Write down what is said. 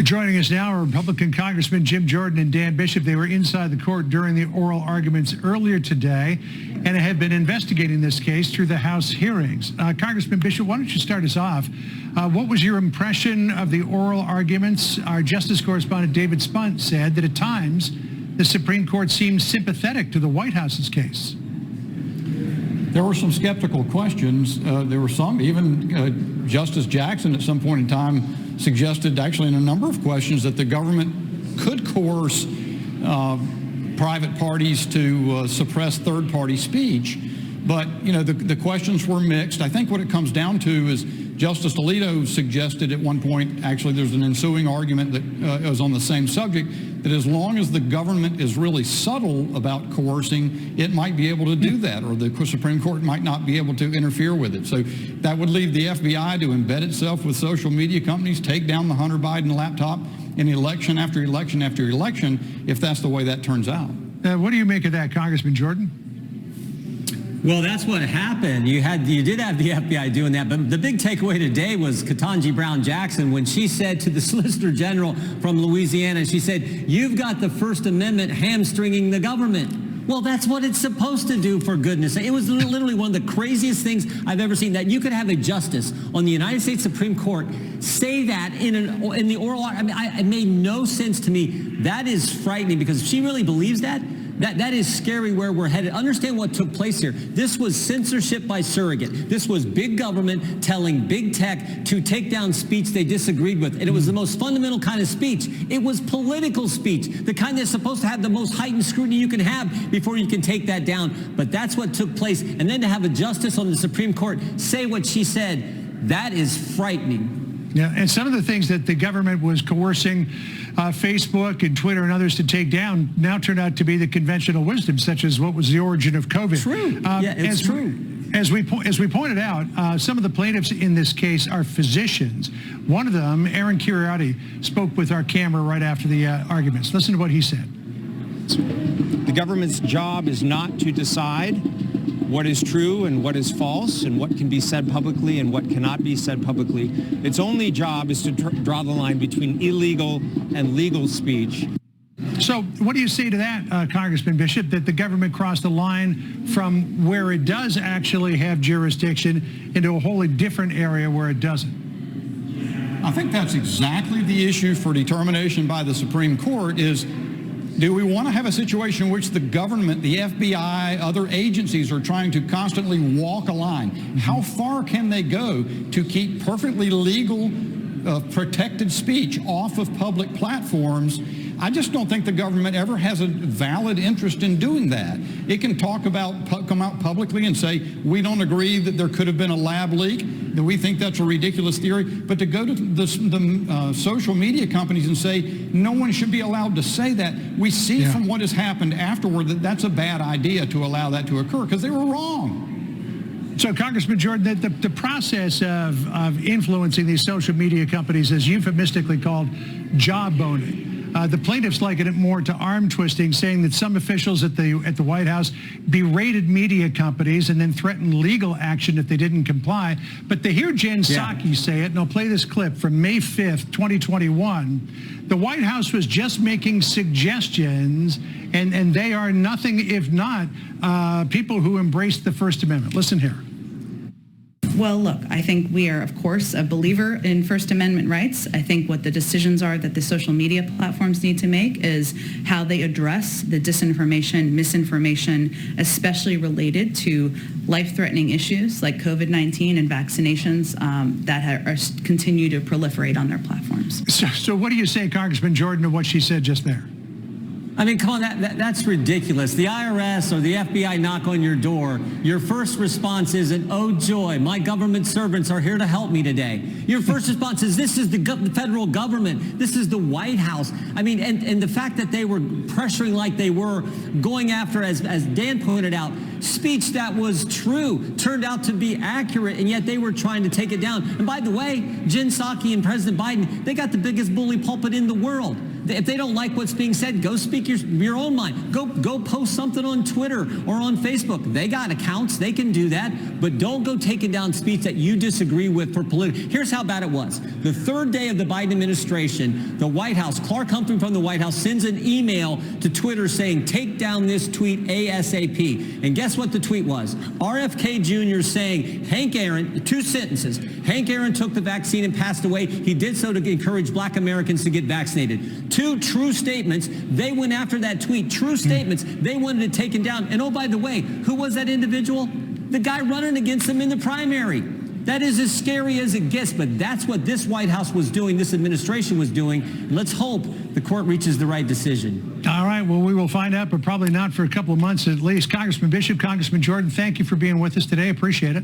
Joining us now are Republican Congressman Jim Jordan and Dan Bishop. They were inside the court during the oral arguments earlier today and have been investigating this case through the House hearings. Congressman Bishop, why don't you start us off? What was your impression of the oral arguments? Our Justice correspondent David Spunt said that at times the Supreme Court seemed sympathetic to the White House's case. There were some skeptical questions. There were some, even Justice Jackson at some point in time suggested, actually in a number of questions, that the government could coerce private parties to suppress third-party speech. But, you know, the questions were mixed. I think what it comes down to is Justice Alito suggested at one point, actually there's an ensuing argument that was on the same subject, that as long as the government is really subtle about coercing, it might be able to do that, or the Supreme Court might not be able to interfere with it. So that would leave the FBI to embed itself with social media companies, take down the Hunter Biden laptop in election after election after election, if that's the way that turns out. What do you make of that, Congressman Jordan? Well, that's what happened. You did have the FBI doing that, but the big takeaway today was Ketanji Brown Jackson when she said to the Solicitor General from Louisiana, she said, "You've got the First Amendment hamstringing the government." Well, that's what it's supposed to do, for goodness sake. It was literally one of the craziest things I've ever seen, that you could have a justice on the United States Supreme Court say that in the oral. I mean, it made no sense to me. That is frightening, because if she really believes that is scary where we're headed. Understand what took place here. This was censorship by surrogate. This was big government telling big tech to take down speech they disagreed with. And it was the most fundamental kind of speech. It was political speech, the kind that's supposed to have the most heightened scrutiny you can have before you can take that down. But that's what took place. And then to have a justice on the Supreme Court say what she said, that is frightening. Yeah, and some of the things that the government was coercing Facebook and Twitter and others to take down now turned out to be the conventional wisdom, such as what was the origin of COVID. True. Yeah, it's true. As we pointed out, some of the plaintiffs in this case are physicians. One of them, Aaron Curiati, spoke with our camera right after the arguments. Listen to what he said. The government's job is not to decide what is true and what is false and what can be said publicly and what cannot be said publicly. Its only job is to draw the line between illegal and legal speech. So what do you say to that, Congressman Bishop, that the government crossed the line from where it does actually have jurisdiction into a wholly different area where it doesn't? I think that's exactly the issue for determination by the Supreme Court is, do we want to have a situation in which the government, the FBI, other agencies are trying to constantly walk a line? How far can they go to keep perfectly legal, protected speech off of public platforms? I just don't think the government ever has a valid interest in doing that. It can come out publicly and say, we don't agree that there could have been a lab leak, that we think that's a ridiculous theory, but to go to the social media companies and say, no one should be allowed to say that, we see from what has happened afterward that that's a bad idea to allow that to occur, because they were wrong. So, Congressman Jordan, the process of influencing these social media companies is euphemistically called jawboning. The plaintiffs liken it more to arm twisting, saying that some officials at the White House berated media companies and then threatened legal action if they didn't comply. But to hear Jen Psaki say it, and I'll play this clip from May 5th, 2021, the White House was just making suggestions, and they are nothing if not people who embrace the First Amendment. Listen here. Well, look, I think we are, of course, a believer in First Amendment rights. I think what the decisions are that the social media platforms need to make is how they address the disinformation, misinformation, especially related to life-threatening issues like COVID-19 and vaccinations that continue to proliferate on their platforms. So what do you say, Congressman Jordan, to what she said just there? I mean, come on, that's ridiculous. The IRS or the FBI knock on your door. Your first response isn't, oh, joy, my government servants are here to help me today. Your first response is, this is the federal government. This is the White House. I mean, and the fact that they were pressuring like they were, going after, as Dan pointed out, speech that was true, turned out to be accurate, and yet they were trying to take it down. And by the way, Jen Psaki and President Biden, they got the biggest bully pulpit in the world. If they don't like what's being said, go speak your own mind. Go post something on Twitter or on Facebook. They got accounts. They can do that. But don't go taking down speech that you disagree with for political. Here's how bad it was. The third day of the Biden administration, the White House, Clark Humphrey from the White House sends an email to Twitter saying, take down this tweet ASAP. And guess what the tweet was? RFK Jr. saying, Hank Aaron, 2 sentences. Hank Aaron took the vaccine and passed away. He did so to encourage black Americans to get vaccinated. 2 true statements. They went after that tweet. True statements. They wanted it taken down. And oh, by the way, who was that individual? The guy running against them in the primary. That is as scary as it gets, but that's what this White House was doing, this administration was doing. Let's hope the court reaches the right decision. All right, well, we will find out, but probably not for a couple of months at least. Congressman Bishop, Congressman Jordan, thank you for being with us today. Appreciate it.